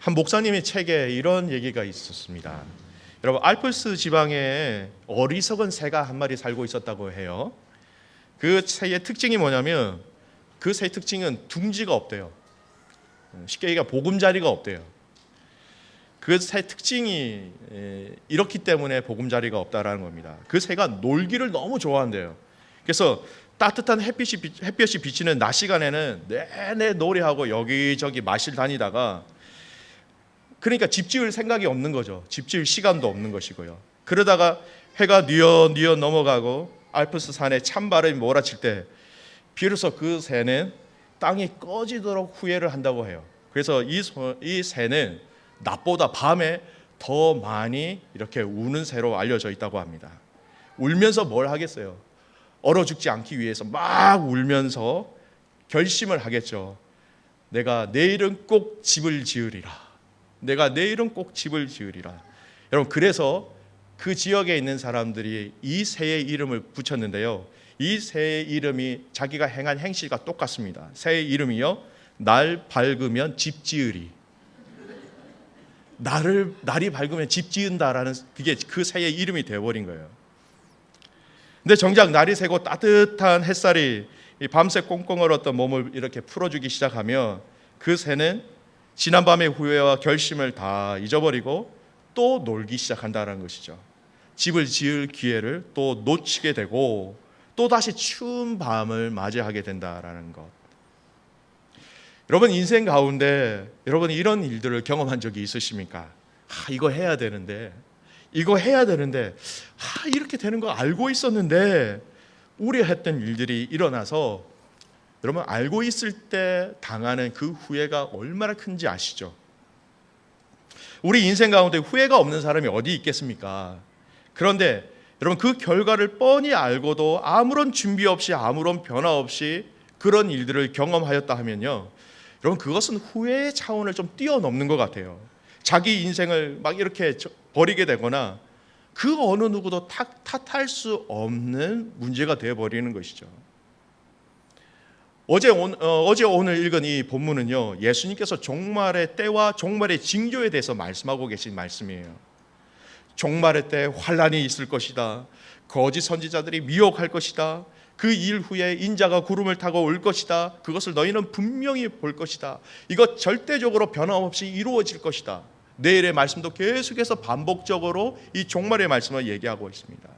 한 목사님의 책에 이런 얘기가 있었습니다. 여러분, 알프스 지방에 어리석은 새가 한 마리 살고 있었다고 해요. 그 새의 특징이 뭐냐면 그 새의 특징은 둥지가 없대요. 쉽게 얘기하면 보금자리가 없대요. 그 새 특징이 이렇기 때문에 보금자리가 없다라는 겁니다. 그 새가 놀기를 너무 좋아한대요. 그래서 따뜻한 햇볕이 비치는 낮 시간에는 내내 놀이하고 여기저기 마실 다니다가, 그러니까 집 지을 생각이 없는 거죠. 집 지을 시간도 없는 것이고요. 그러다가 해가 뉘어 넘어가고 알프스 산에 찬바람이 몰아칠 때 비로소 그 새는 땅이 꺼지도록 후회를 한다고 해요. 그래서 이 새는 낮보다 밤에 더 많이 이렇게 우는 새로 알려져 있다고 합니다. 울면서 뭘 하겠어요? 얼어 죽지 않기 위해서 막 울면서 결심을 하겠죠. 내가 내일은 꼭 집을 지으리라. 내가 내일은 꼭 집을 지으리라. 여러분, 그래서 그 지역에 있는 사람들이 이 새의 이름을 붙였는데요. 이 새의 이름이 자기가 행한 행실과 똑같습니다. 새의 이름이요, 날 밝으면 집 지으리. 날이 밝으면 집 지은다라는, 그게 그 새의 이름이 되어버린 거예요. 근데 정작 날이 새고 따뜻한 햇살이 밤새 꽁꽁 얼었던 몸을 이렇게 풀어주기 시작하면 그 새는 지난밤의 후회와 결심을 다 잊어버리고 또 놀기 시작한다는 것이죠. 집을 지을 기회를 또 놓치게 되고 또 다시 추운 밤을 맞이하게 된다라는 것. 여러분, 인생 가운데 여러분이 이런 일들을 경험한 적이 있으십니까? 이거 해야 되는데 이렇게 되는 거 알고 있었는데 우려했던 일들이 일어나서, 여러분, 알고 있을 때 당하는 그 후회가 얼마나 큰지 아시죠? 우리 인생 가운데 후회가 없는 사람이 어디 있겠습니까? 그런데 여러분, 그 결과를 뻔히 알고도 아무런 준비 없이 아무런 변화 없이 그런 일들을 경험하였다 하면요, 여러분, 그것은 후회의 차원을 좀 뛰어넘는 것 같아요. 자기 인생을 막 이렇게 버리게 되거나 그 어느 누구도 탓할 수 없는 문제가 되어버리는 것이죠. 어제 오늘 읽은 이 본문은요, 예수님께서 종말의 때와 종말의 징조에 대해서 말씀하고 계신 말씀이에요. 종말의 때 환란이 있을 것이다. 거짓 선지자들이 미혹할 것이다. 그 일 후에 인자가 구름을 타고 올 것이다. 그것을 너희는 분명히 볼 것이다. 이거 절대적으로 변함없이 이루어질 것이다. 내일의 말씀도 계속해서 반복적으로 이 종말의 말씀을 얘기하고 있습니다.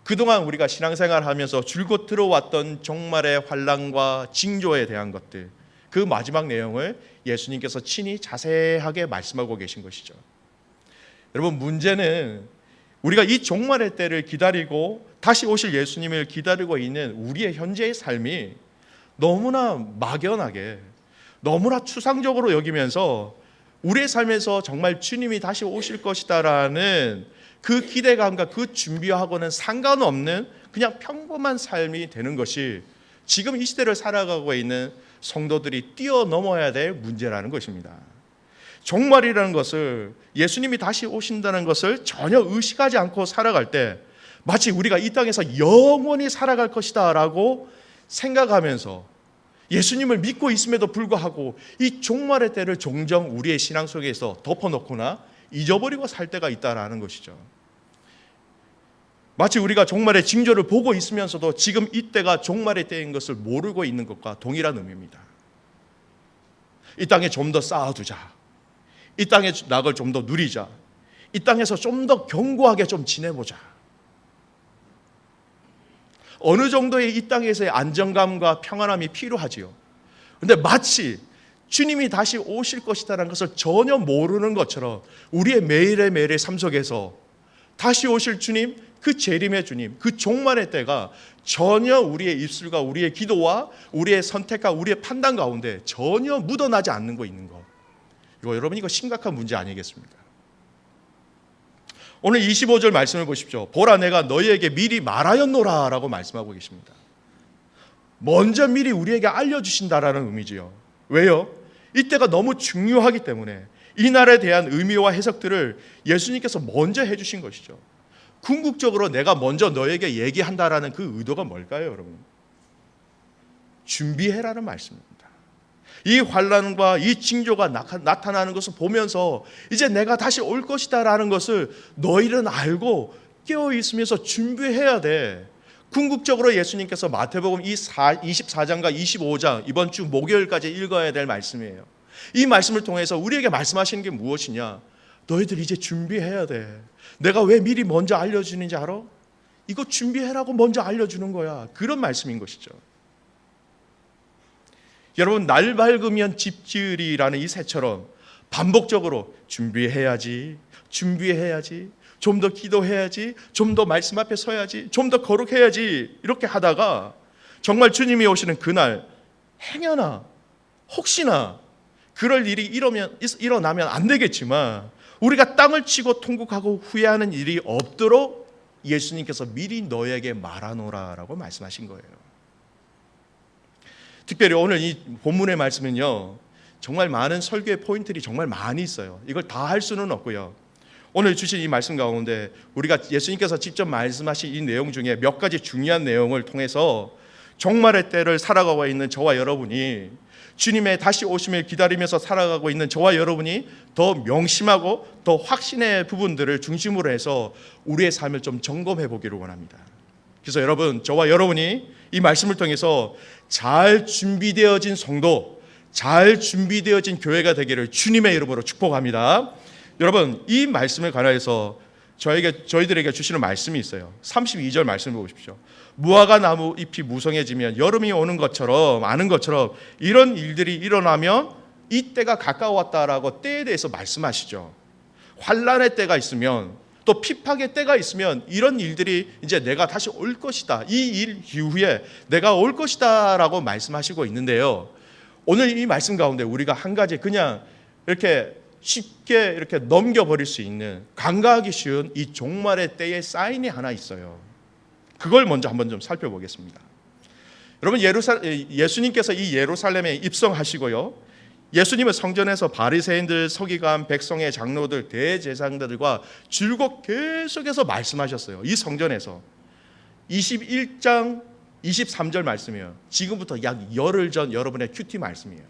그동안 우리가 신앙생활을 하면서 줄곧 들어왔던 종말의 환란과 징조에 대한 것들, 그 마지막 내용을 예수님께서 친히 자세하게 말씀하고 계신 것이죠. 여러분, 문제는 우리가 이 종말의 때를 기다리고 다시 오실 예수님을 기다리고 있는 우리의 현재의 삶이 너무나 막연하게, 너무나 추상적으로 여기면서 우리의 삶에서 정말 주님이 다시 오실 것이다라는 그 기대감과 그 준비하고는 상관없는 그냥 평범한 삶이 되는 것이 지금 이 시대를 살아가고 있는 성도들이 뛰어넘어야 될 문제라는 것입니다. 종말이라는 것을, 예수님이 다시 오신다는 것을 전혀 의식하지 않고 살아갈 때 마치 우리가 이 땅에서 영원히 살아갈 것이다 라고 생각하면서 예수님을 믿고 있음에도 불구하고 이 종말의 때를 종종 우리의 신앙 속에서 덮어놓거나 잊어버리고 살 때가 있다라는 것이죠. 마치 우리가 종말의 징조를 보고 있으면서도 지금 이때가 종말의 때인 것을 모르고 있는 것과 동일한 의미입니다. 이 땅에 좀 더 쌓아두자. 이 땅의 낙을 좀 더 누리자. 이 땅에서 좀 더 견고하게 좀 지내보자. 어느 정도의 이 땅에서의 안정감과 평안함이 필요하지요. 그런데 마치 주님이 다시 오실 것이라는 것을 전혀 모르는 것처럼 우리의 매일의 삶 속에서 다시 오실 주님, 그 재림의 주님, 그 종말의 때가 전혀 우리의 입술과 우리의 기도와 우리의 선택과 우리의 판단 가운데 전혀 묻어나지 않는 거 있는 것. 여러분, 이거 심각한 문제 아니겠습니까? 오늘 25절 말씀을 보십시오. 보라, 내가 너희에게 미리 말하였노라 라고 말씀하고 계십니다. 먼저 미리 우리에게 알려주신다라는 의미지요. 왜요? 이때가 너무 중요하기 때문에 이 날에 대한 의미와 해석들을 예수님께서 먼저 해주신 것이죠. 궁극적으로 내가 먼저 너에게 얘기한다라는 그 의도가 뭘까요, 여러분? 준비해라는 말씀입니다. 이 환난과 이 징조가 나타나는 것을 보면서 이제 내가 다시 올 것이다라는 것을 너희는 알고 깨어 있으면서 준비해야 돼. 궁극적으로 예수님께서 마태복음 24장과 25장 이번 주 목요일까지 읽어야 될 말씀이에요. 이 말씀을 통해서 우리에게 말씀하시는 게 무엇이냐? 너희들 이제 준비해야 돼. 내가 왜 미리 먼저 알려주는지 알아? 이거 준비해라고 먼저 알려주는 거야. 그런 말씀인 것이죠. 여러분, 날 밝으면 집 지으리라는 이 새처럼 반복적으로 준비해야지, 좀 더 기도해야지, 좀 더 말씀 앞에 서야지, 좀 더 거룩해야지 이렇게 하다가 정말 주님이 오시는 그날 행여나 혹시나 그럴 일이 일어나면 안 되겠지만 우리가 땅을 치고 통곡하고 후회하는 일이 없도록 예수님께서 미리 너에게 말하노라라고 말씀하신 거예요. 특별히 오늘 이 본문의 말씀은요, 정말 많은 설교의 포인트들이 정말 많이 있어요. 이걸 다 할 수는 없고요. 오늘 주신 이 말씀 가운데 우리가 예수님께서 직접 말씀하신 이 내용 중에 몇 가지 중요한 내용을 통해서 종말의 때를 살아가고 있는 저와 여러분이, 주님의 다시 오심을 기다리면서 살아가고 있는 저와 여러분이 더 명심하고 더 확신의 부분들을 중심으로 해서 우리의 삶을 좀 점검해 보기를 원합니다. 그래서 여러분, 저와 여러분이 이 말씀을 통해서 잘 준비되어진 성도, 잘 준비되어진 교회가 되기를 주님의 이름으로 축복합니다. 여러분, 이 말씀을 관하여서 저희들에게 주시는 말씀이 있어요. 32절 말씀을 보십시오. 무화과 나무 잎이 무성해지면 여름이 오는 것처럼, 아는 것처럼 이런 일들이 일어나면 이 때가 가까웠다라고 때에 대해서 말씀하시죠. 환난의 때가 있으면, 또 핍박의 때가 있으면 이런 일들이 이제 내가 다시 올 것이다, 이 일 이후에 내가 올 것이다 라고 말씀하시고 있는데요, 오늘 이 말씀 가운데 우리가 한 가지 그냥 이렇게 쉽게 이렇게 넘겨버릴 수 있는, 간과하기 쉬운 이 종말의 때의 사인이 하나 있어요. 그걸 먼저 한번 좀 살펴보겠습니다. 여러분, 예수님께서 이 예루살렘에 입성하시고요, 예수님은 성전에서 바리새인들, 서기관, 백성의 장로들, 대제사장들과 줄곧 계속해서 말씀하셨어요. 이 성전에서 21장 23절 말씀이에요. 지금부터 약 열흘 전 여러분의 큐티 말씀이에요.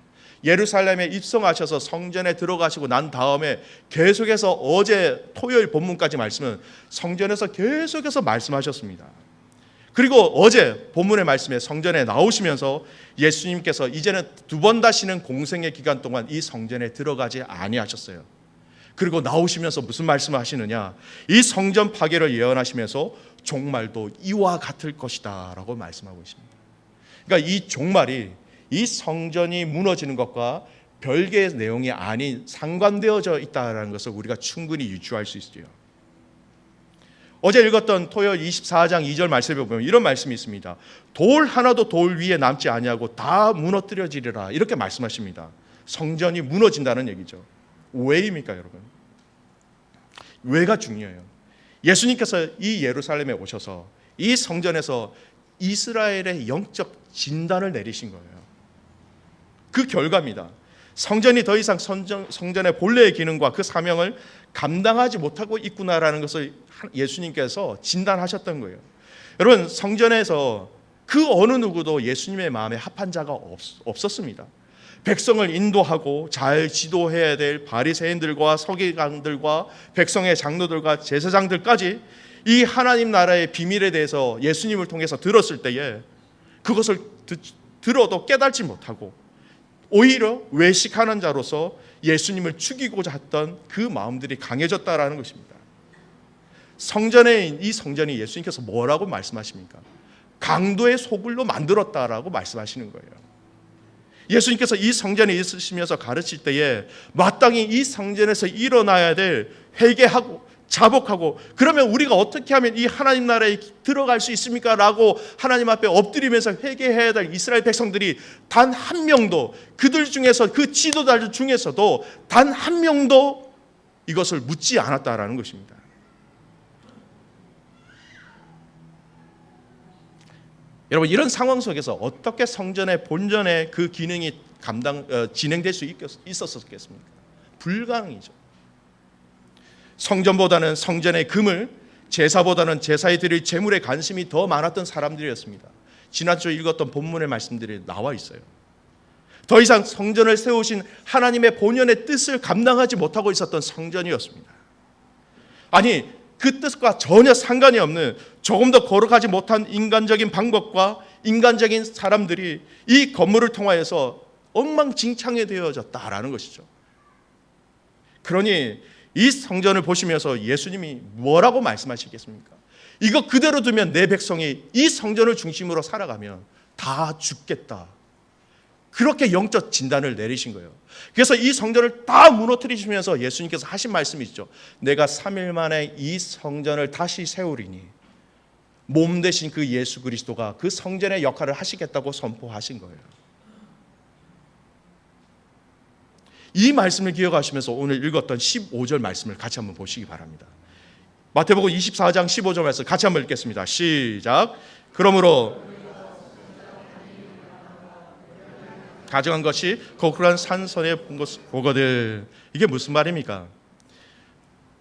예루살렘에 입성하셔서 성전에 들어가시고 난 다음에 계속해서 어제 토요일 본문까지 말씀은 성전에서 계속해서 말씀하셨습니다. 그리고 어제 본문의 말씀에 성전에 나오시면서 예수님께서 이제는 두 번 다시는 공생의 기간 동안 이 성전에 들어가지 아니하셨어요. 그리고 나오시면서 무슨 말씀을 하시느냐? 이 성전 파괴를 예언하시면서 종말도 이와 같을 것이다 라고 말씀하고 있습니다. 그러니까 이 종말이 이 성전이 무너지는 것과 별개의 내용이 아닌 상관되어져 있다는 것을 우리가 충분히 유추할 수 있어요. 어제 읽었던 토요일 24장 2절 말씀에 보면 이런 말씀이 있습니다. 돌 하나도 돌 위에 남지 아니하고 다 무너뜨려지리라, 이렇게 말씀하십니다. 성전이 무너진다는 얘기죠. 왜입니까, 여러분? 왜가 중요해요. 예수님께서 이 예루살렘에 오셔서 이 성전에서 이스라엘의 영적 진단을 내리신 거예요. 그 결과입니다. 성전이 더 이상 성전의 본래의 기능과 그 사명을 감당하지 못하고 있구나라는 것을 예수님께서 진단하셨던 거예요. 여러분, 성전에서 그 어느 누구도 예수님의 마음에 합한 자가 없었습니다. 백성을 인도하고 잘 지도해야 될 바리새인들과 서기관들과 백성의 장로들과 제사장들까지 이 하나님 나라의 비밀에 대해서 예수님을 통해서 들었을 때에 그것을 들어도 깨달지 못하고 오히려 외식하는 자로서 예수님을 죽이고자 했던 그 마음들이 강해졌다라는 것입니다. 이 성전이 예수님께서 뭐라고 말씀하십니까? 강도의 소굴로 만들었다라고 말씀하시는 거예요. 예수님께서 이 성전에 있으시면서 가르칠 때에 마땅히 이 성전에서 일어나야 될 회개하고 자복하고, 그러면 우리가 어떻게 하면 이 하나님 나라에 들어갈 수 있습니까? 라고 하나님 앞에 엎드리면서 회개해야 될 이스라엘 백성들이 단 한 명도, 그들 중에서 그 지도자들 중에서도 단 한 명도 이것을 묻지 않았다라는 것입니다. 여러분, 이런 상황 속에서 어떻게 성전의 본전의 그 기능이 진행될 수 있었겠습니까? 불가능이죠. 성전보다는 성전의 금을, 제사보다는 제사에 드릴 제물에 관심이 더 많았던 사람들이었습니다. 지난주에 읽었던 본문의 말씀들이 나와 있어요. 더 이상 성전을 세우신 하나님의 본연의 뜻을 감당하지 못하고 있었던 성전이었습니다. 아니, 그 뜻과 전혀 상관이 없는 조금 더 거룩하지 못한 인간적인 방법과 인간적인 사람들이 이 건물을 통하여서 엉망진창이 되어졌다라는 것이죠. 그러니 이 성전을 보시면서 예수님이 뭐라고 말씀하시겠습니까? 이거 그대로 두면 내 백성이 이 성전을 중심으로 살아가면 다 죽겠다. 그렇게 영적 진단을 내리신 거예요. 그래서 이 성전을 다 무너뜨리시면서 예수님께서 하신 말씀이 있죠. 내가 3일 만에 이 성전을 다시 세우리니 몸 대신 그 예수 그리스도가 그 성전의 역할을 하시겠다고 선포하신 거예요. 이 말씀을 기억하시면서 오늘 읽었던 15절 말씀을 같이 한번 보시기 바랍니다. 마태복음 24장 15절 말씀 같이 한번 읽겠습니다. 시작. 그러므로 가증한 것이 거룩한 산선에 보거든. 이게 무슨 말입니까?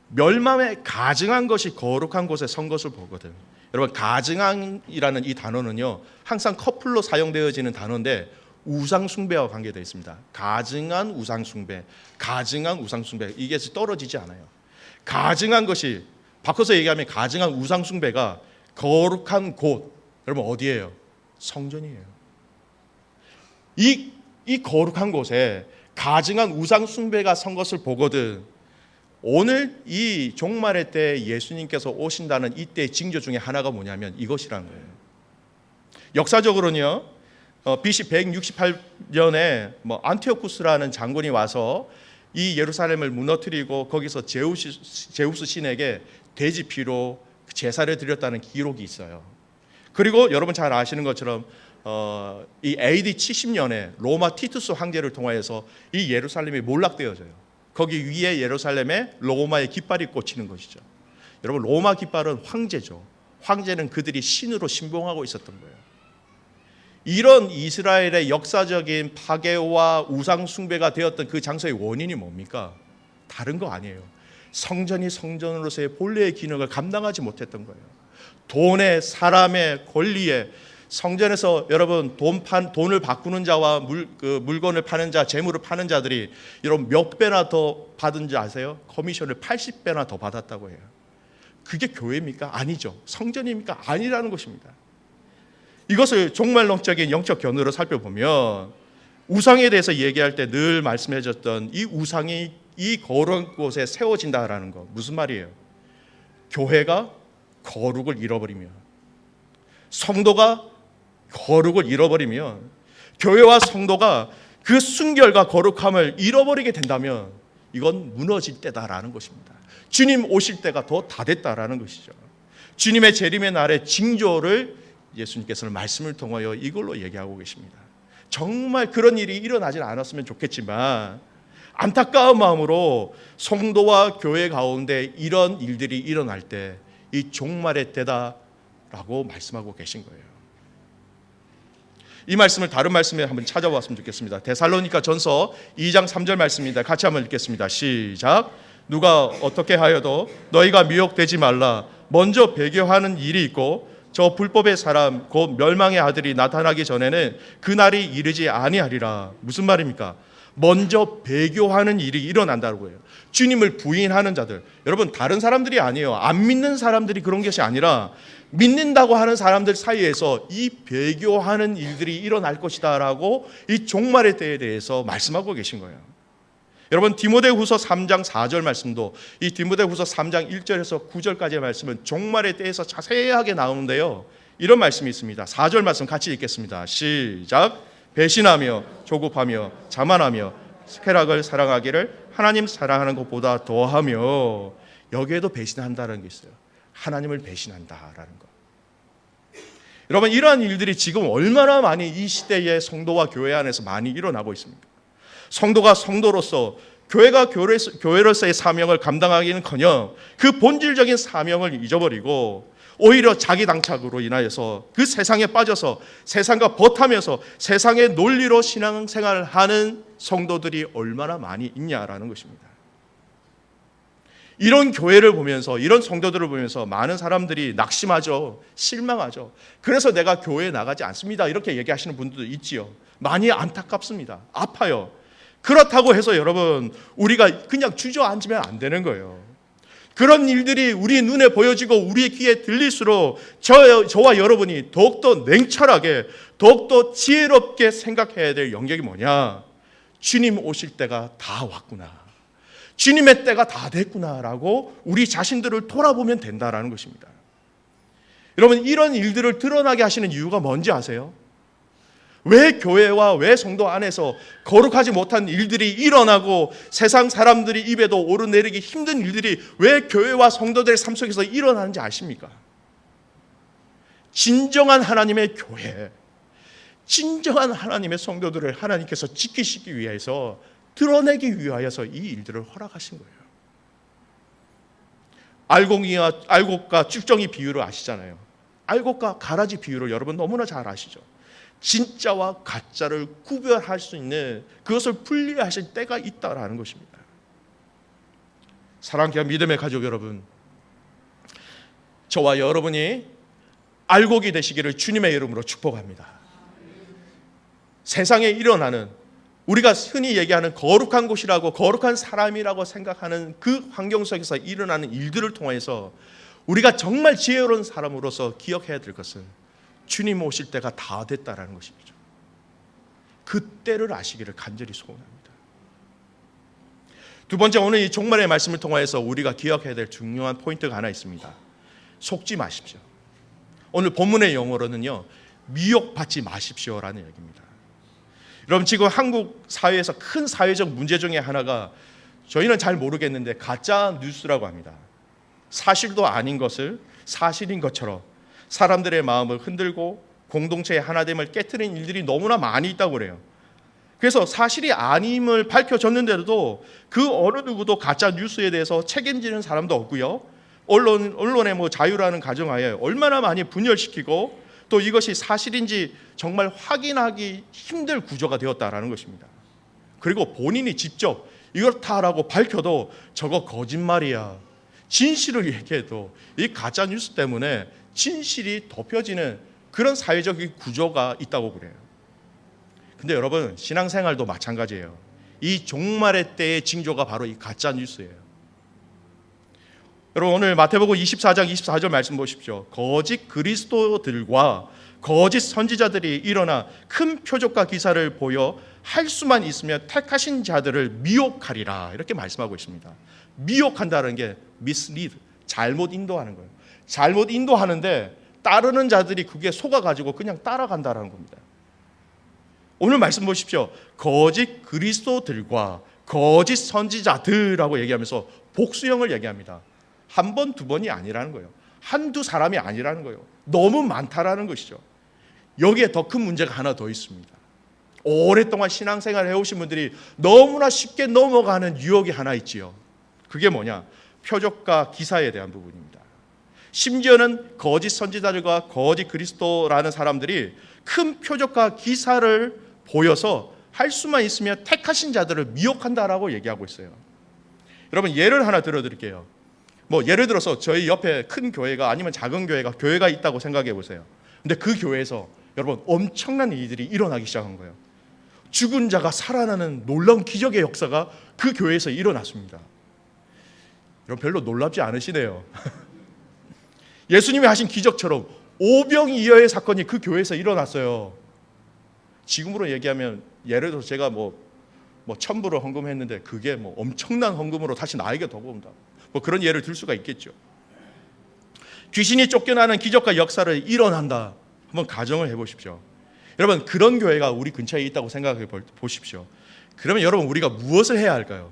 멸망에 가증한 것이 거룩한 곳에 선 것을 보거든. 여러분, 가증한이라는 이 단어는요, 항상 커플로 사용되어지는 단어인데 우상 숭배와 관계되어 있습니다. 가증한 우상 숭배, 가증한 우상 숭배, 이게 떨어지지 않아요. 가증한 것이, 바꿔서 얘기하면 가증한 우상 숭배가 거룩한 곳, 여러분 어디예요? 성전이에요. 이 거룩한 곳에 가증한 우상 숭배가 선 것을 보거든. 오늘 이 종말의 때 예수님께서 오신다는 이때의 징조 중에 하나가 뭐냐면 이것이라는 거예요. 역사적으로는요, BC 168년에 안티오쿠스라는 장군이 와서 이 예루살렘을 무너뜨리고 거기서 제우스 신에게 돼지피로 제사를 드렸다는 기록이 있어요. 그리고 여러분 잘 아시는 것처럼 이 AD 70년에 로마 티투스 황제를 통하여서 이 예루살렘이 몰락되어져요. 거기 위에 예루살렘에 로마의 깃발이 꽂히는 것이죠. 여러분, 로마 깃발은 황제죠. 황제는 그들이 신으로 신봉하고 있었던 거예요. 이런 이스라엘의 역사적인 파괴와 우상 숭배가 되었던 그 장소의 원인이 뭡니까? 다른 거 아니에요. 성전이 성전으로서의 본래의 기능을 감당하지 못했던 거예요. 돈에, 사람의 권리에, 성전에서 여러분 돈을 바꾸는 자와 물건을 파는 자, 재물을 파는 자들이 여러분 몇 배나 더 받은 줄 아세요? 커미션을 80배나 더 받았다고 해요. 그게 교회입니까? 아니죠. 성전입니까? 아니라는 것입니다. 이것을 종말론적인 영적 견해로 살펴보면 우상에 대해서 얘기할 때 늘 말씀해줬던 이 우상이 이 거룩한 곳에 세워진다라는 거 무슨 말이에요? 교회가 거룩을 잃어버리면, 성도가 거룩을 잃어버리면, 교회와 성도가 그 순결과 거룩함을 잃어버리게 된다면 이건 무너질 때다라는 것입니다. 주님 오실 때가 더 다 됐다라는 것이죠. 주님의 재림의 날의 징조를 예수님께서는 말씀을 통하여 이걸로 얘기하고 계십니다. 정말 그런 일이 일어나지 않았으면 좋겠지만 안타까운 마음으로 성도와 교회 가운데 이런 일들이 일어날 때 이 종말의 때다라고 말씀하고 계신 거예요. 이 말씀을 다른 말씀에 한번 찾아봤으면 좋겠습니다. 데살로니가 전서 2장 3절 말씀입니다. 같이 한번 읽겠습니다. 시작. 누가 어떻게 하여도 너희가 미혹되지 말라. 먼저 배교하는 일이 있고 저 불법의 사람 곧 멸망의 아들이 나타나기 전에는 그날이 이르지 아니하리라. 무슨 말입니까? 먼저 배교하는 일이 일어난다고 해요. 주님을 부인하는 자들, 여러분 다른 사람들이 아니에요. 안 믿는 사람들이 그런 것이 아니라 믿는다고 하는 사람들 사이에서 이 배교하는 일들이 일어날 것이다 라고 이 종말의 때에 대해서 말씀하고 계신 거예요. 여러분 디모데후서 3장 4절 말씀도, 이 디모데후서 3장 1절에서 9절까지의 말씀은 종말의 때에서 자세하게 나오는데요, 이런 말씀이 있습니다. 4절 말씀 같이 읽겠습니다. 시작. 배신하며 조급하며 자만하며 쾌락을 사랑하기를 하나님 사랑하는 것보다 더하며, 여기에도 배신한다는 게 있어요. 하나님을 배신한다라는 것. 여러분 이러한 일들이 지금 얼마나 많이 이 시대의 성도와 교회 안에서 많이 일어나고 있습니까? 성도가 성도로서, 교회가 교회로서의 사명을 감당하기는커녕 그 본질적인 사명을 잊어버리고 오히려 자기 당착으로 인하여서 그 세상에 빠져서 세상과 버타면서 세상의 논리로 신앙생활을 하는 성도들이 얼마나 많이 있냐라는 것입니다. 이런 교회를 보면서, 이런 성도들을 보면서 많은 사람들이 낙심하죠. 실망하죠. 그래서 내가 교회에 나가지 않습니다. 이렇게 얘기하시는 분들도 있지요. 많이 안타깝습니다. 아파요. 그렇다고 해서 여러분, 우리가 그냥 주저앉으면 안 되는 거예요. 그런 일들이 우리 눈에 보여지고 우리의 귀에 들릴수록 저와 여러분이 더욱더 냉철하게, 더욱더 지혜롭게 생각해야 될 영역이 뭐냐? 주님 오실 때가 다 왔구나, 주님의 때가 다 됐구나라고 우리 자신들을 돌아보면 된다라는 것입니다. 여러분, 이런 일들을 드러나게 하시는 이유가 뭔지 아세요? 왜 교회와 왜 성도 안에서 거룩하지 못한 일들이 일어나고 세상 사람들이 입에도 오르내리기 힘든 일들이 왜 교회와 성도들의 삶 속에서 일어나는지 아십니까? 진정한 하나님의 교회, 진정한 하나님의 성도들을 하나님께서 지키시기 위해서, 드러내기 위하여서 이 일들을 허락하신 거예요. 알곡과 쭉정이 비유를 아시잖아요. 알곡과 가라지 비유를 여러분 너무나 잘 아시죠. 진짜와 가짜를 구별할 수 있는, 그것을 분리하실 때가 있다라는 것입니다. 사랑하는 믿음의 가족 여러분, 저와 여러분이 알곡이 되시기를 주님의 이름으로 축복합니다. 세상에 일어나는, 우리가 흔히 얘기하는 거룩한 곳이라고, 거룩한 사람이라고 생각하는 그 환경 속에서 일어나는 일들을 통해서 우리가 정말 지혜로운 사람으로서 기억해야 될 것은 주님 오실 때가 다 됐다라는 것이죠. 그 때를 아시기를 간절히 소원합니다. 두 번째, 오늘 이 종말의 말씀을 통해서 우리가 기억해야 될 중요한 포인트가 하나 있습니다. 속지 마십시오. 오늘 본문의 영어로는요, 미혹받지 마십시오라는 얘기입니다. 여러분, 지금 한국 사회에서 큰 사회적 문제 중에 하나가, 저희는 잘 모르겠는데 가짜 뉴스라고 합니다. 사실도 아닌 것을 사실인 것처럼 사람들의 마음을 흔들고 공동체의 하나됨을 깨트린 일들이 너무나 많이 있다고 그래요. 그래서 사실이 아님을 밝혀졌는데도 그 어느 누구도 가짜 뉴스에 대해서 책임지는 사람도 없고요. 언론의 자유라는 가정하에 얼마나 많이 분열시키고 또 이것이 사실인지 정말 확인하기 힘들 구조가 되었다라는 것입니다. 그리고 본인이 직접 이렇다라고 밝혀도 저거 거짓말이야, 진실을 얘기해도 이 가짜 뉴스 때문에 진실이 덮여지는 그런 사회적 구조가 있다고 그래요. 근데 여러분, 신앙생활도 마찬가지예요. 이 종말의 때의 징조가 바로 이 가짜 뉴스예요. 여러분, 오늘 마태복음 24장 24절 말씀 보십시오. 거짓 그리스도들과 거짓 선지자들이 일어나 큰 표적과 기사를 보여 할 수만 있으면 택하신 자들을 미혹하리라, 이렇게 말씀하고 있습니다. 미혹한다는 게 mislead, 잘못 인도하는 거예요. 잘못 인도하는데 따르는 자들이 그게 속아가지고 그냥 따라간다는 겁니다. 오늘 말씀 보십시오. 거짓 그리스도들과 거짓 선지자들이라고 얘기하면서 복수형을 얘기합니다. 한 번, 두 번이 아니라는 거예요. 한두 사람이 아니라는 거예요. 너무 많다라는 것이죠. 여기에 더 큰 문제가 하나 더 있습니다. 오랫동안 신앙생활을 해오신 분들이 너무나 쉽게 넘어가는 유혹이 하나 있지요. 그게 뭐냐? 표적과 기사에 대한 부분입니다. 심지어는 거짓 선지자들과 거짓 그리스도라는 사람들이 큰 표적과 기사를 보여서 할 수만 있으면 택하신 자들을 미혹한다라고 얘기하고 있어요. 여러분, 예를 하나 들어드릴게요. 예를 들어서 저희 옆에 큰 교회가, 아니면 작은 교회가 있다고 생각해 보세요. 근데 그 교회에서 여러분 엄청난 일들이 일어나기 시작한 거예요. 죽은 자가 살아나는 놀라운 기적의 역사가 그 교회에서 일어났습니다. 여러분, 별로 놀랍지 않으시네요. 예수님이 하신 기적처럼 오병이어의 사건이 그 교회에서 일어났어요. 지금으로 얘기하면, 예를 들어서 제가 1,000불을 헌금했는데 그게 엄청난 헌금으로 다시 나에게 돌아온다, 그런 예를 들 수가 있겠죠. 귀신이 쫓겨나는 기적과 역사를 일어난다, 한번 가정을 해보십시오. 여러분, 그런 교회가 우리 근처에 있다고 생각해 보십시오. 그러면 여러분, 우리가 무엇을 해야 할까요?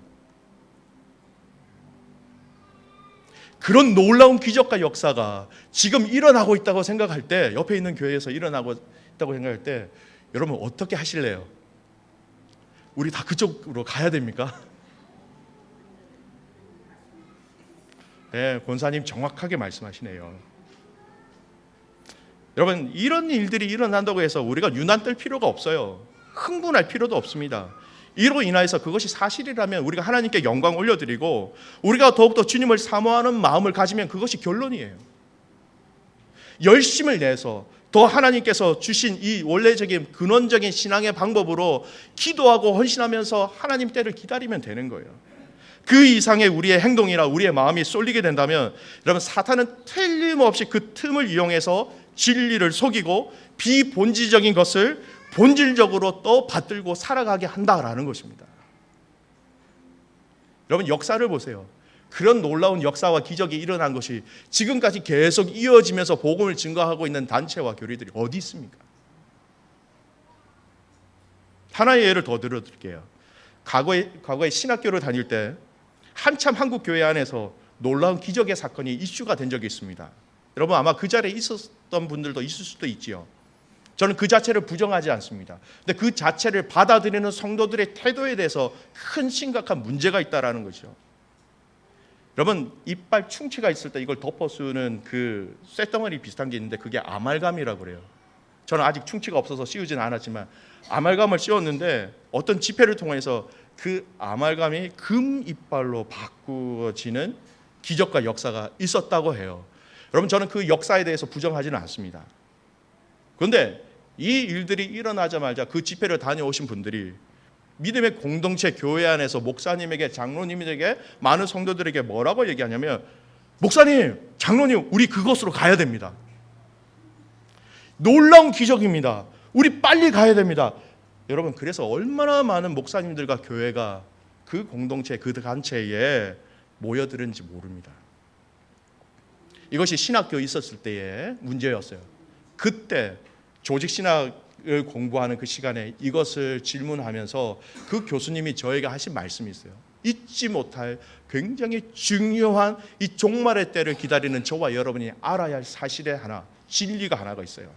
그런 놀라운 기적과 역사가 지금 일어나고 있다고 생각할 때, 옆에 있는 교회에서 일어나고 있다고 생각할 때 여러분 어떻게 하실래요? 우리 다 그쪽으로 가야 됩니까? 네, 권사님 정확하게 말씀하시네요. 여러분, 이런 일들이 일어난다고 해서 우리가 유난 떨 필요가 없어요. 흥분할 필요도 없습니다. 이로 인하여서 그것이 사실이라면 우리가 하나님께 영광 올려드리고 우리가 더욱더 주님을 사모하는 마음을 가지면 그것이 결론이에요. 열심을 내서 더 하나님께서 주신 이 원래적인 근원적인 신앙의 방법으로 기도하고 헌신하면서 하나님 때를 기다리면 되는 거예요. 그 이상의 우리의 행동이나 우리의 마음이 쏠리게 된다면 여러분, 사탄은 틀림없이 그 틈을 이용해서 진리를 속이고 비본질적인 것을 본질적으로 또 받들고 살아가게 한다라는 것입니다. 여러분, 역사를 보세요. 그런 놀라운 역사와 기적이 일어난 것이 지금까지 계속 이어지면서 복음을 증거하고 있는 단체와 교리들이 어디 있습니까? 하나의 예를 더 들어드릴게요. 과거에 신학교를 다닐 때 한참 한국 교회 안에서 놀라운 기적의 사건이 이슈가 된 적이 있습니다. 여러분, 아마 그 자리에 있었던 분들도 있을 수도 있지요. 저는 그 자체를 부정하지 않습니다. 근데 그 자체를 받아들이는 성도들의 태도에 대해서 큰 심각한 문제가 있다라는 것이죠. 여러분, 이빨 충치가 있을 때 이걸 덮어쓰는 그 쇳덩어리 비슷한 게 있는데 그게 아말감이라고 그래요. 저는 아직 충치가 없어서 씌우지는 않았지만 아말감을 씌웠는데 어떤 집회를 통해서 그 아말감이 금 이빨로 바꾸어지는 기적과 역사가 있었다고 해요. 여러분, 저는 그 역사에 대해서 부정하지는 않습니다. 그런데 이 일들이 일어나자마자 그 집회를 다녀오신 분들이 믿음의 공동체 교회 안에서 목사님에게, 장로님에게, 많은 성도들에게 뭐라고 얘기하냐면, 목사님, 장로님, 우리 그곳으로 가야 됩니다. 놀라운 기적입니다. 우리 빨리 가야 됩니다. 여러분, 그래서 얼마나 많은 목사님들과 교회가 그 공동체, 그 단체에 모여드는지 모릅니다. 이것이 신학교에 있었을 때의 문제였어요. 그때 조직신학을 공부하는 그 시간에 이것을 질문하면서 그 교수님이 저에게 하신 말씀이 있어요. 잊지 못할 굉장히 중요한 이 종말의 때를 기다리는 저와 여러분이 알아야 할 사실의 하나, 진리가 하나가 있어요.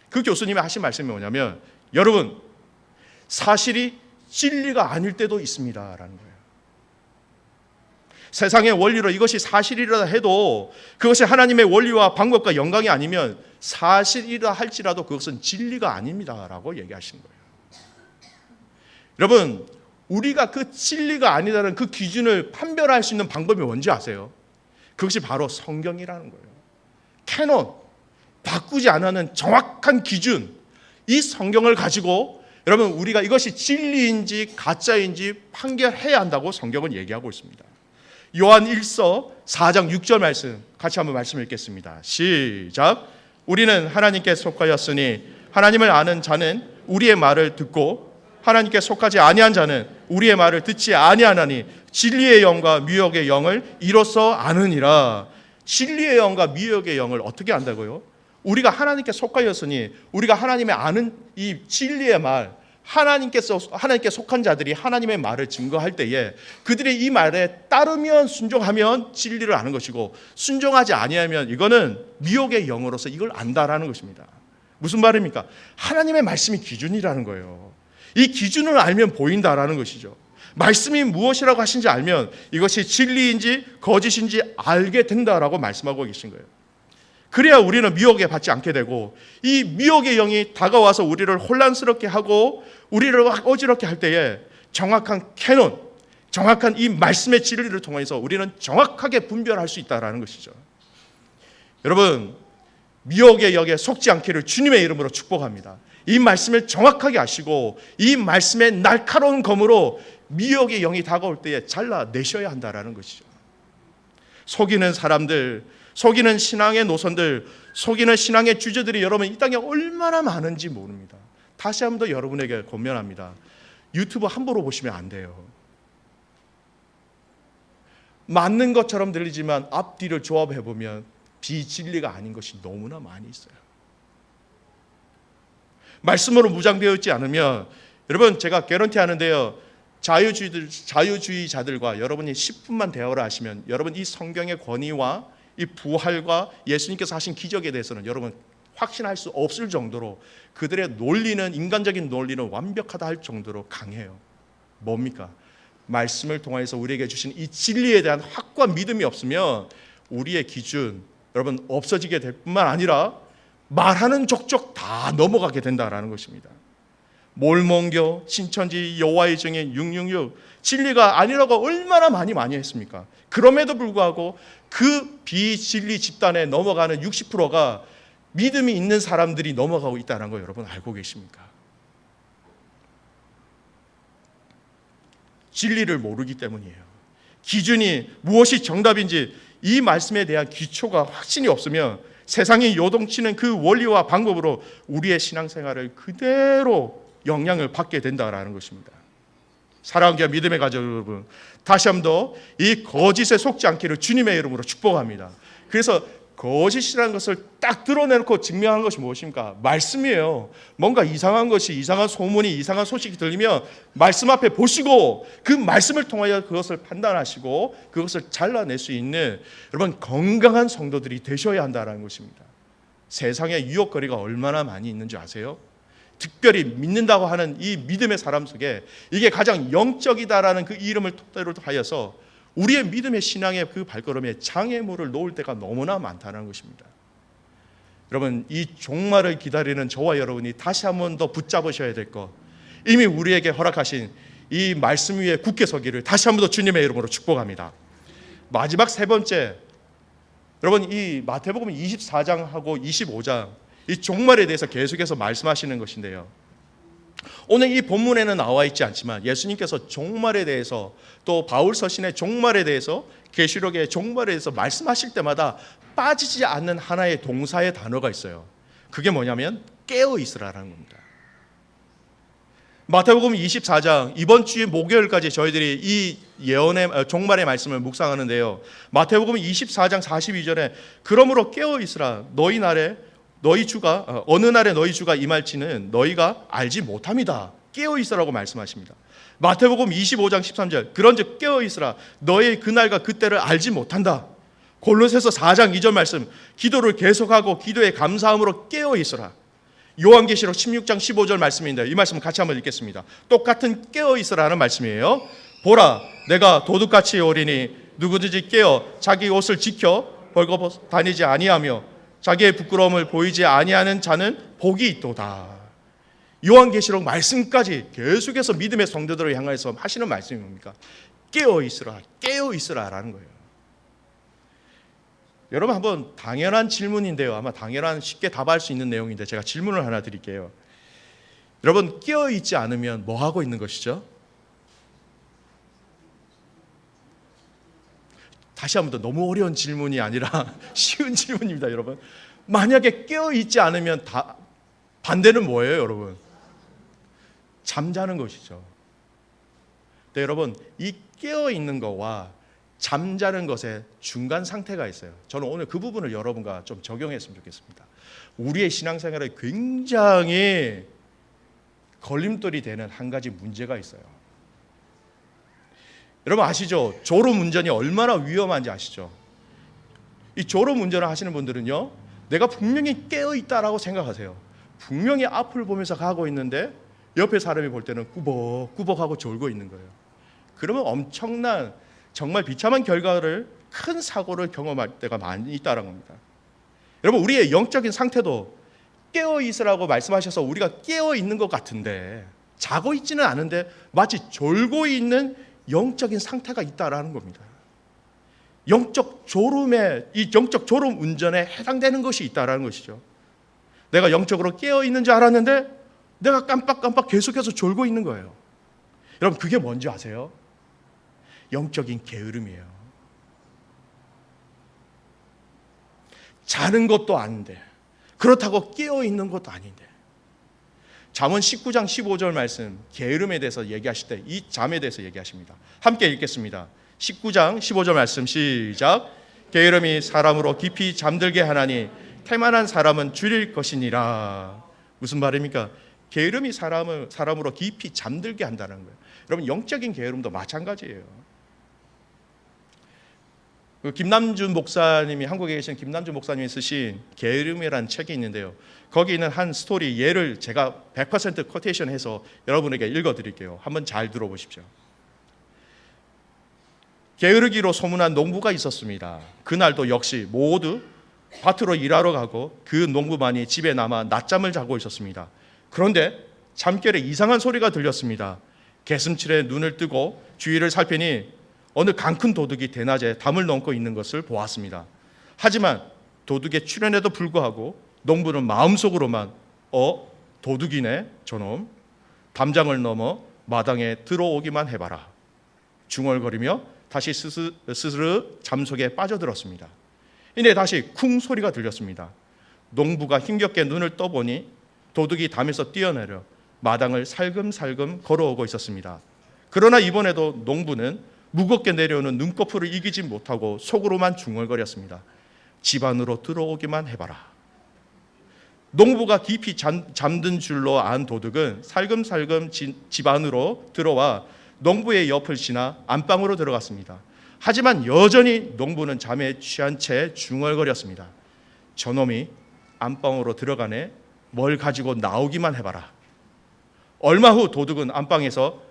그 교수님이 하신 말씀이 뭐냐면, 여러분, 사실이 진리가 아닐 때도 있습니다라는 거예요. 세상의 원리로 이것이 사실이라 해도 그것이 하나님의 원리와 방법과 영광이 아니면 사실이라 할지라도 그것은 진리가 아닙니다라고 얘기하신 거예요. 여러분, 우리가 그 진리가 아니다라는 그 기준을 판별할 수 있는 방법이 뭔지 아세요? 그것이 바로 성경이라는 거예요. 캐논, 바꾸지 않는 정확한 기준, 이 성경을 가지고 여러분, 우리가 이것이 진리인지 가짜인지 판결해야 한다고 성경은 얘기하고 있습니다. 요한 1서 4장 6절 말씀 같이 한번 말씀 읽겠습니다. 시작. 우리는 하나님께 속하였으니 하나님을 아는 자는 우리의 말을 듣고 하나님께 속하지 아니한 자는 우리의 말을 듣지 아니하나니 진리의 영과 미혹의 영을 이로써 아느니라. 진리의 영과 미혹의 영을 어떻게 안다고요? 우리가 하나님께 속하였으니 우리가 하나님의 아는 이 진리의 말, 하나님께 속한 자들이 하나님의 말을 증거할 때에 그들이 이 말에 따르면, 순종하면 진리를 아는 것이고, 순종하지 아니하면 이거는 미혹의 영으로서 이걸 안다라는 것입니다. 무슨 말입니까? 하나님의 말씀이 기준이라는 거예요. 이 기준을 알면 보인다라는 것이죠. 말씀이 무엇이라고 하신지 알면 이것이 진리인지 거짓인지 알게 된다라고 말씀하고 계신 거예요. 그래야 우리는 미혹에 받지 않게 되고, 이 미혹의 영이 다가와서 우리를 혼란스럽게 하고 우리를 어지럽게 할 때에 정확한 캐논, 정확한 이 말씀의 진리를 통해서 우리는 정확하게 분별할 수 있다는 것이죠. 여러분, 미혹의 영에 속지 않기를 주님의 이름으로 축복합니다. 이 말씀을 정확하게 아시고 이 말씀의 날카로운 검으로 미혹의 영이 다가올 때에 잘라내셔야 한다는 것이죠. 속이는 사람들, 속이는 신앙의 노선들, 속이는 신앙의 주제들이 여러분 이 땅에 얼마나 많은지 모릅니다. 다시 한 번 더 여러분에게 권면합니다. 유튜브 함부로 보시면 안 돼요. 맞는 것처럼 들리지만 앞뒤를 조합해보면 비진리가 아닌 것이 너무나 많이 있어요. 말씀으로 무장되어 있지 않으면, 여러분 제가 개런티 하는데요, 자유주의자들과 여러분이 10분만 대화를 하시면 여러분 이 성경의 권위와 이 부활과 예수님께서 하신 기적에 대해서는 여러분 확신할 수 없을 정도로 그들의 논리는, 인간적인 논리는 완벽하다 할 정도로 강해요. 뭡니까? 말씀을 통해서 우리에게 주신 이 진리에 대한 확고한 믿음이 없으면 우리의 기준 여러분 없어지게 될 뿐만 아니라 말하는 족족 다 넘어가게 된다라는 것입니다. 몰몬교, 신천지, 여호와의 증인 666 진리가 아니라고 얼마나 많이 했습니까? 그럼에도 불구하고 그 비진리 집단에 넘어가는 60%가 믿음이 있는 사람들이 넘어가고 있다는 거 여러분 알고 계십니까? 진리를 모르기 때문이에요. 기준이 무엇이 정답인지 이 말씀에 대한 기초가 확신이 없으면 세상이 요동치는 그 원리와 방법으로 우리의 신앙생활을 그대로 영향을 받게 된다는 것입니다. 사랑하는 교회 믿음의 가족 여러분, 다시 한 번 더 이 거짓에 속지 않기를 주님의 이름으로 축복합니다. 그래서 거짓이라는 것을 딱 드러내놓고 증명한 것이 무엇입니까? 말씀이에요. 뭔가 이상한 것이, 이상한 소문이, 이상한 소식이 들리면 말씀 앞에 보시고 그 말씀을 통하여 그것을 판단하시고 그것을 잘라낼 수 있는 여러분 건강한 성도들이 되셔야 한다는 것입니다. 세상에 유혹거리가 얼마나 많이 있는지 아세요? 특별히 믿는다고 하는 이 믿음의 사람 속에 이게 가장 영적이다라는 그 이름을 토대로 하여서 우리의 믿음의 신앙의 그 발걸음에 장애물을 놓을 때가 너무나 많다는 것입니다. 여러분, 이 종말을 기다리는 저와 여러분이 다시 한 번 더 붙잡으셔야 될 것, 이미 우리에게 허락하신 이 말씀 위에 굳게 서기를 다시 한 번 더 주님의 이름으로 축복합니다. 마지막 세 번째, 여러분 이 마태복음 24장하고 25장 이 종말에 대해서 계속해서 말씀하시는 것인데요, 오늘 이 본문에는 나와 있지 않지만 예수님께서 종말에 대해서 또 바울 서신의 종말에 대해서 계시록의 종말에 대해서 말씀하실 때마다 빠지지 않는 하나의 동사의 단어가 있어요. 그게 뭐냐면 깨어 있으라라는 겁니다. 마태복음 24장 이번 주의 목요일까지 저희들이 이 예언의 종말의 말씀을 묵상하는데요, 마태복음 24장 42절에 그러므로 깨어 있으라 너희 날에 너희 주가 어느 날에 너희 주가 임할지는 너희가 알지 못함이다. 깨어 있으라고 말씀하십니다. 마태복음 25장 13절 그런즉 깨어 있으라 너희 그날과 그때를 알지 못한다. 골로새서 4장 2절 말씀 기도를 계속하고 기도에 감사함으로 깨어 있으라. 요한계시록 16장 15절 말씀인데 이 말씀 같이 한번 읽겠습니다. 똑같은 깨어 있으라는 말씀이에요. 보라 내가 도둑같이 오리니 누구든지 깨어 자기 옷을 지켜 벌거벗 다니지 아니하며 자기의 부끄러움을 보이지 아니하는 자는 복이 있도다. 요한계시록 말씀까지 계속해서 믿음의 성도들을 향해서 하시는 말씀이 뭡니까? 깨어 있으라, 깨어 있으라라는 거예요. 여러분 한번 당연한 질문인데요, 아마 당연한 쉽게 답할 수 있는 내용인데 제가 질문을 하나 드릴게요. 여러분 깨어 있지 않으면 뭐 하고 있는 것이죠? 다시 한 번 더, 너무 어려운 질문이 아니라 쉬운 질문입니다. 여러분 만약에 깨어있지 않으면 반대는 뭐예요? 여러분 잠자는 것이죠. 네, 여러분 이 깨어있는 것과 잠자는 것에 중간 상태가 있어요. 저는 오늘 그 부분을 여러분과 좀 적용했으면 좋겠습니다. 우리의 신앙생활에 굉장히 걸림돌이 되는 한 가지 문제가 있어요. 여러분 아시죠? 졸음운전이 얼마나 위험한지 아시죠? 이 졸음운전을 하시는 분들은요, 내가 분명히 깨어있다라고 생각하세요. 분명히 앞을 보면서 가고 있는데 옆에 사람이 볼 때는 꾸벅꾸벅하고 졸고 있는 거예요. 그러면 엄청난 정말 비참한 결과를, 큰 사고를 경험할 때가 많이 있다는 겁니다. 여러분 우리의 영적인 상태도 깨어있으라고 말씀하셔서 우리가 깨어있는 것 같은데 자고 있지는 않은데 마치 졸고 있는 영적인 상태가 있다라는 겁니다. 영적 졸음에, 이 영적 졸음 운전에 해당되는 것이 있다라는 것이죠. 내가 영적으로 깨어 있는 줄 알았는데 내가 깜빡깜빡 계속해서 졸고 있는 거예요. 여러분 그게 뭔지 아세요? 영적인 게으름이에요. 자는 것도 아닌데, 그렇다고 깨어 있는 것도 아닌데. 잠언 19장 15절 말씀, 게으름에 대해서 얘기하실 때 이 잠에 대해서 얘기하십니다. 함께 읽겠습니다. 19장 15절 말씀 시작. 게으름이 사람으로 깊이 잠들게 하나니 태만한 사람은 줄일 것이니라. 무슨 말입니까? 게으름이 사람으로 깊이 잠들게 한다는 거예요. 여러분 영적인 게으름도 마찬가지예요. 김남준 목사님이, 한국에 계신 김남준 목사님이 쓰신 게으름이라는 책이 있는데요, 거기 있는 한 스토리 예를 제가 100% 코테이션해서 여러분에게 읽어드릴게요. 한번 잘 들어보십시오. 게으르기로 소문난 농부가 있었습니다. 그날도 역시 모두 밭으로 일하러 가고 그 농부만이 집에 남아 낮잠을 자고 있었습니다. 그런데 잠결에 이상한 소리가 들렸습니다. 개슴칠에 눈을 뜨고 주위를 살피니 어느 강큰 도둑이 대낮에 담을 넘고 있는 것을 보았습니다. 하지만 도둑의 출현에도 불구하고 농부는 마음속으로만 도둑이네 저놈, 담장을 넘어 마당에 들어오기만 해봐라 중얼거리며 다시 스스로 잠속에 빠져들었습니다. 이내 다시 쿵 소리가 들렸습니다. 농부가 힘겹게 눈을 떠보니 도둑이 담에서 뛰어내려 마당을 살금살금 걸어오고 있었습니다. 그러나 이번에도 농부는 무겁게 내려오는 눈꺼풀을 이기지 못하고 속으로만 중얼거렸습니다. 집 안으로 들어오기만 해봐라. 농부가 깊이 잠든 줄로 안 도둑은 살금살금 집 안으로 들어와 농부의 옆을 지나 안방으로 들어갔습니다. 하지만 여전히 농부는 잠에 취한 채 중얼거렸습니다. 저놈이 안방으로 들어가네. 뭘 가지고 나오기만 해봐라. 얼마 후 도둑은 안방에서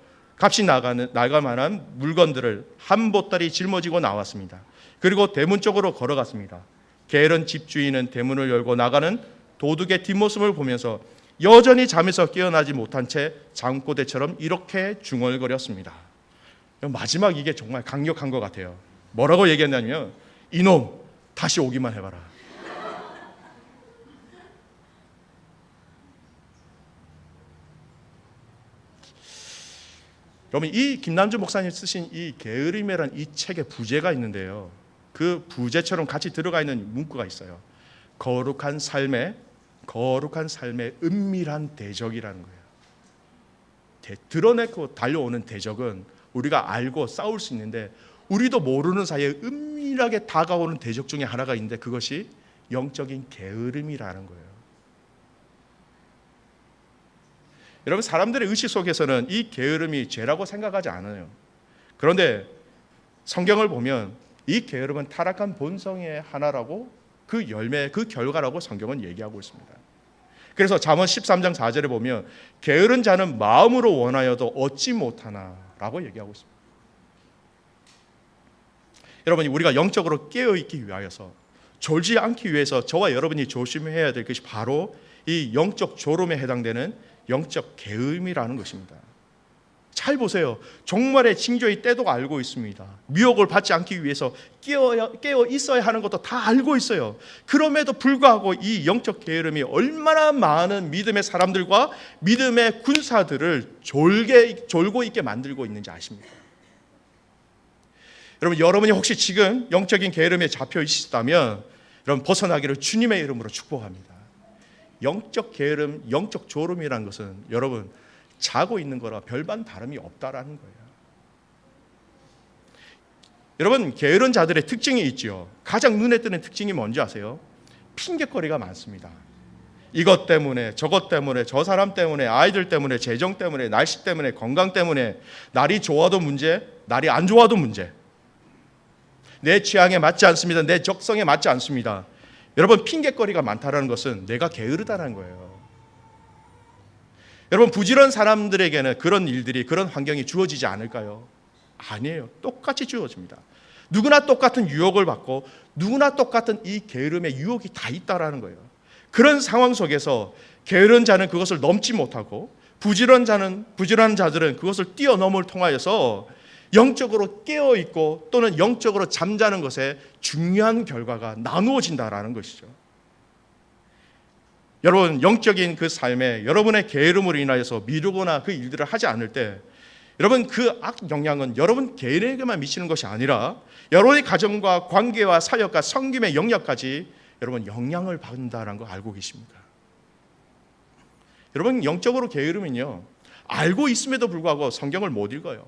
값이 나갈 만한 물건들을 한 보따리 짊어지고 나왔습니다. 그리고 대문 쪽으로 걸어갔습니다. 게으른 집주인은 대문을 열고 나가는 도둑의 뒷모습을 보면서 여전히 잠에서 깨어나지 못한 채 잠꼬대처럼 이렇게 중얼거렸습니다. 마지막 이게 정말 강력한 것 같아요. 뭐라고 얘기했냐면 이놈 다시 오기만 해봐라. 여러분 이 김남주 목사님 쓰신 이 게으름이라는 이 책에 부제가 있는데요. 그 부제처럼 같이 들어가 있는 문구가 있어요. 거룩한 삶의 은밀한 대적이라는 거예요. 드러내고 달려오는 대적은 우리가 알고 싸울 수 있는데 우리도 모르는 사이에 은밀하게 다가오는 대적 중에 하나가 있는데 그것이 영적인 게으름이라는 거예요. 여러분 사람들의 의식 속에서는 이 게으름이 죄라고 생각하지 않아요. 그런데 성경을 보면 이 게으름은 타락한 본성의 하나라고 그 열매, 그 결과라고 성경은 얘기하고 있습니다. 그래서 잠언 13장 4절에 보면 게으른 자는 마음으로 원하여도 얻지 못하나라고 얘기하고 있습니다. 여러분이 우리가 영적으로 깨어있기 위하여서 졸지 않기 위해서 저와 여러분이 조심해야 될 것이 바로 이 영적 졸음에 해당되는 영적 게으름이라는 것입니다. 잘 보세요. 종말의 징조의 때도 알고 있습니다. 미혹을 받지 않기 위해서 깨어 있어야 하는 것도 다 알고 있어요. 그럼에도 불구하고 이 영적 게으름이 얼마나 많은 믿음의 사람들과 믿음의 군사들을 졸고 있게 만들고 있는지 아십니까? 여러분이 혹시 지금 영적인 게으름에 잡혀 있다면 여러분 벗어나기를 주님의 이름으로 축복합니다. 영적 게으름, 영적 졸음이라는 것은 여러분 자고 있는 거라 별반 다름이 없다라는 거예요. 여러분 게으른 자들의 특징이 있죠. 가장 눈에 띄는 특징이 뭔지 아세요? 핑계거리가 많습니다. 이것 때문에 저것 때문에 저 사람 때문에 아이들 때문에 재정 때문에 날씨 때문에 건강 때문에 날이 좋아도 문제, 날이 안 좋아도 문제. 내 취향에 맞지 않습니다. 내 적성에 맞지 않습니다. 여러분 핑계거리가 많다는 것은 내가 게으르다는 거예요. 여러분 부지런한 사람들에게는 그런 일들이 그런 환경이 주어지지 않을까요? 아니에요. 똑같이 주어집니다. 누구나 똑같은 유혹을 받고 누구나 똑같은 이 게으름의 유혹이 다 있다라는 거예요. 그런 상황 속에서 게으른 자는 그것을 넘지 못하고 부지런한 자들은 그것을 뛰어넘을 통하여서 영적으로 깨어있고 또는 영적으로 잠자는 것에 중요한 결과가 나누어진다라는 것이죠. 여러분 영적인 그 삶에 여러분의 게으름으로 인하여서 미루거나 그 일들을 하지 않을 때 여러분 그 악 영향은 여러분 개인에게만 미치는 것이 아니라 여러분의 가정과 관계와 사역과 섬김의 영역까지 여러분 영향을 받는다는 거 알고 계십니까? 여러분 영적으로 게으름은요 알고 있음에도 불구하고 성경을 못 읽어요.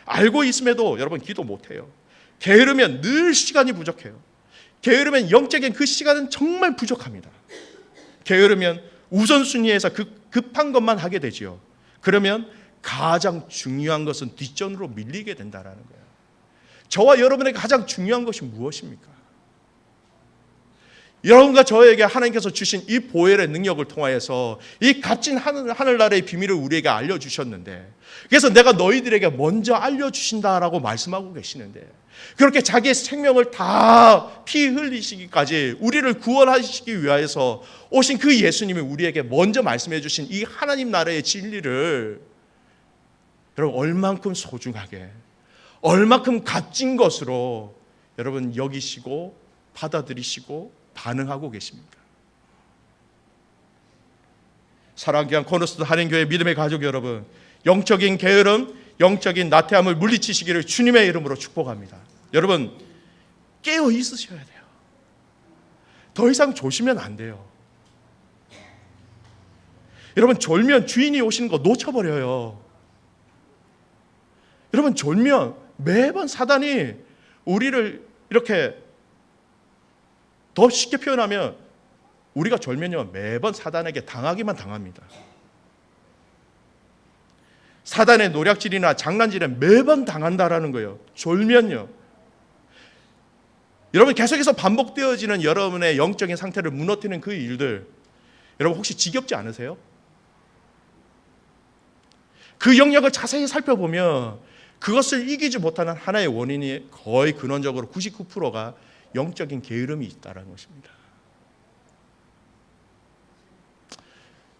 알고 있음에도 여러분 기도 못해요. 게으르면 늘 시간이 부족해요. 게으르면 영적인 그 시간은 정말 부족합니다. 게으르면 우선순위에서 급한 것만 하게 되지요. 그러면 가장 중요한 것은 뒷전으로 밀리게 된다는 거예요. 저와 여러분에게 가장 중요한 것이 무엇입니까? 여러분과 저에게 하나님께서 주신 이 보혈의 능력을 통하여서 이 값진 하늘나라의 비밀을 우리에게 알려주셨는데, 그래서 내가 너희들에게 먼저 알려주신다라고 말씀하고 계시는데, 그렇게 자기의 생명을 다 피 흘리시기까지 우리를 구원하시기 위하여서 오신 그 예수님이 우리에게 먼저 말씀해 주신 이 하나님 나라의 진리를 여러분 얼만큼 소중하게, 얼만큼 값진 것으로 여러분 여기시고 받아들이시고 반응하고 계십니까? 사랑하는 귀한 코너스트 한인교회 믿음의 가족 여러분, 영적인 게으름, 영적인 나태함을 물리치시기를 주님의 이름으로 축복합니다. 여러분 깨어 있으셔야 돼요. 더 이상 조시면 안 돼요. 여러분 졸면 주인이 오시는 거 놓쳐버려요. 여러분 졸면 매번 사단이 우리를 이렇게, 더 쉽게 표현하면 우리가 졸면요 매번 사단에게 당하기만 당합니다. 사단의 노략질이나 장난질에 매번 당한다라는 거예요. 졸면요. 여러분 계속해서 반복되어지는 여러분의 영적인 상태를 무너뜨리는 그 일들, 여러분 혹시 지겹지 않으세요? 그 영역을 자세히 살펴보면 그것을 이기지 못하는 하나의 원인이 거의 근원적으로 99%가 영적인 게으름이 있다는 것입니다.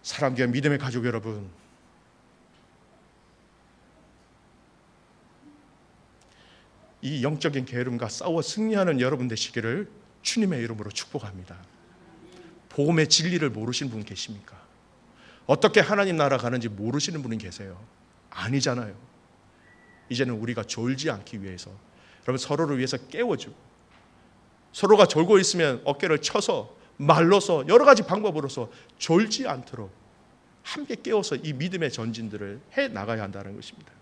사랑하는 믿음의 가족 여러분, 이 영적인 게으름과 싸워 승리하는 여러분 되시기를 주님의 이름으로 축복합니다. 복음의 진리를 모르시는 분 계십니까? 어떻게 하나님 나라 가는지 모르시는 분이 계세요? 아니잖아요. 이제는 우리가 졸지 않기 위해서 여러분 서로를 위해서 깨워주고, 서로가 졸고 있으면 어깨를 쳐서 말로서 여러 가지 방법으로서 졸지 않도록 함께 깨워서 이 믿음의 전진들을 해 나가야 한다는 것입니다.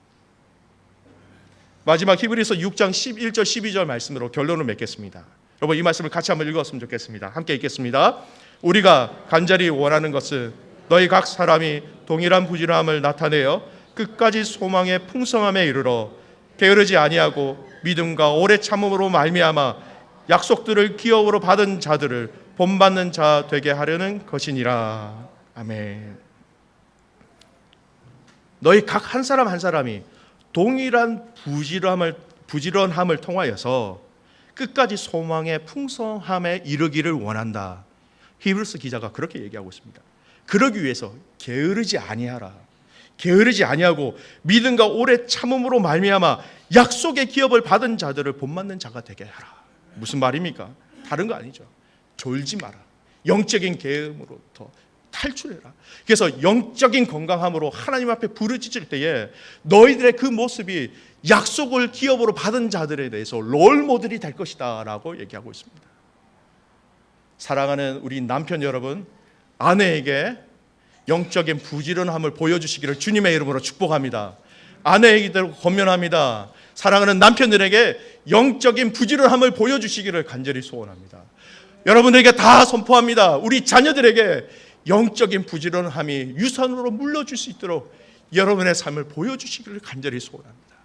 마지막 히브리서 6장 11절 12절 말씀으로 결론을 맺겠습니다. 여러분 이 말씀을 같이 한번 읽었으면 좋겠습니다. 함께 읽겠습니다. 우리가 간절히 원하는 것은 너희 각 사람이 동일한 부지런함을 나타내어 끝까지 소망의 풍성함에 이르러 게으르지 아니하고 믿음과 오래 참음으로 말미암아 약속들을 기업으로 받은 자들을 본받는 자 되게 하려는 것이니라. 아멘. 너희 각 한 사람 한 사람이 동일한 부지런함을 통하여서 끝까지 소망의 풍성함에 이르기를 원한다. 히브리서 기자가 그렇게 얘기하고 있습니다. 그러기 위해서 게으르지 아니하라. 게으르지 아니하고 믿음과 오래 참음으로 말미암아 약속의 기업을 받은 자들을 본받는 자가 되게 하라. 무슨 말입니까? 다른 거 아니죠. 졸지 마라. 영적인 게으름으로부터 탈출해라. 그래서 영적인 건강함으로 하나님 앞에 부르짖을 때에 너희들의 그 모습이 약속을 기업으로 받은 자들에 대해서 롤모델이 될 것이다 라고 얘기하고 있습니다. 사랑하는 우리 남편 여러분, 아내에게 영적인 부지런함을 보여주시기를 주님의 이름으로 축복합니다. 아내에게도 권면합니다. 사랑하는 남편들에게 영적인 부지런함을 보여주시기를 간절히 소원합니다. 여러분들에게 다 선포합니다. 우리 자녀들에게 영적인 부지런함이 유산으로 물려줄 수 있도록 여러분의 삶을 보여주시기를 간절히 소원합니다.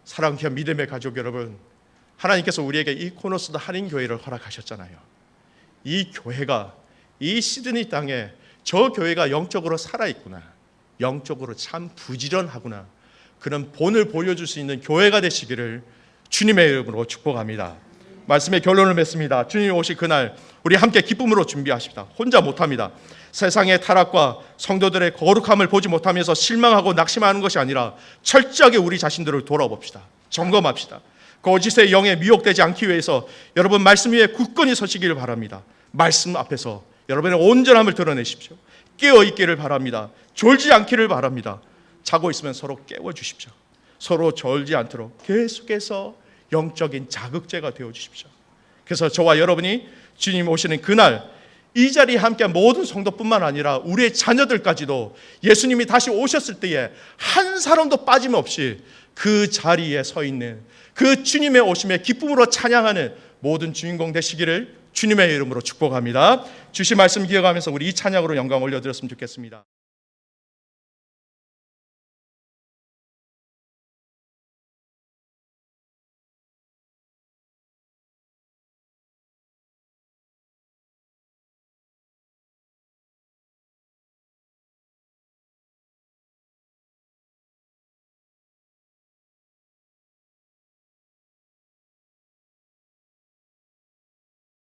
사랑하는 귀한 믿음의 가족 여러분, 하나님께서 우리에게 이 코너스드 한인교회를 허락하셨잖아요. 이 교회가, 이 시드니 땅에 저 교회가 영적으로 살아있구나, 영적으로 참 부지런하구나, 그런 본을 보여줄 수 있는 교회가 되시기를 주님의 이름으로 축복합니다. 말씀의 결론을 맺습니다. 주님이 오실 그날 우리 함께 기쁨으로 준비하십시다. 혼자 못합니다. 세상의 타락과 성도들의 거룩함을 보지 못하면서 실망하고 낙심하는 것이 아니라 철저하게 우리 자신들을 돌아봅시다. 점검합시다. 거짓의 영에 미혹되지 않기 위해서 여러분 말씀 위에 굳건히 서시기를 바랍니다. 말씀 앞에서 여러분의 온전함을 드러내십시오. 깨어있기를 바랍니다. 졸지 않기를 바랍니다. 자고 있으면 서로 깨워주십시오. 서로 졸지 않도록 계속해서 영적인 자극제가 되어주십시오. 그래서 저와 여러분이 주님 오시는 그날 이 자리에 함께한 모든 성도뿐만 아니라 우리의 자녀들까지도 예수님이 다시 오셨을 때에 한 사람도 빠짐없이 그 자리에 서 있는 그 주님의 오심에 기쁨으로 찬양하는 모든 주인공 되시기를 주님의 이름으로 축복합니다. 주신 말씀 기억하면서 우리 이 찬양으로 영광 올려드렸으면 좋겠습니다.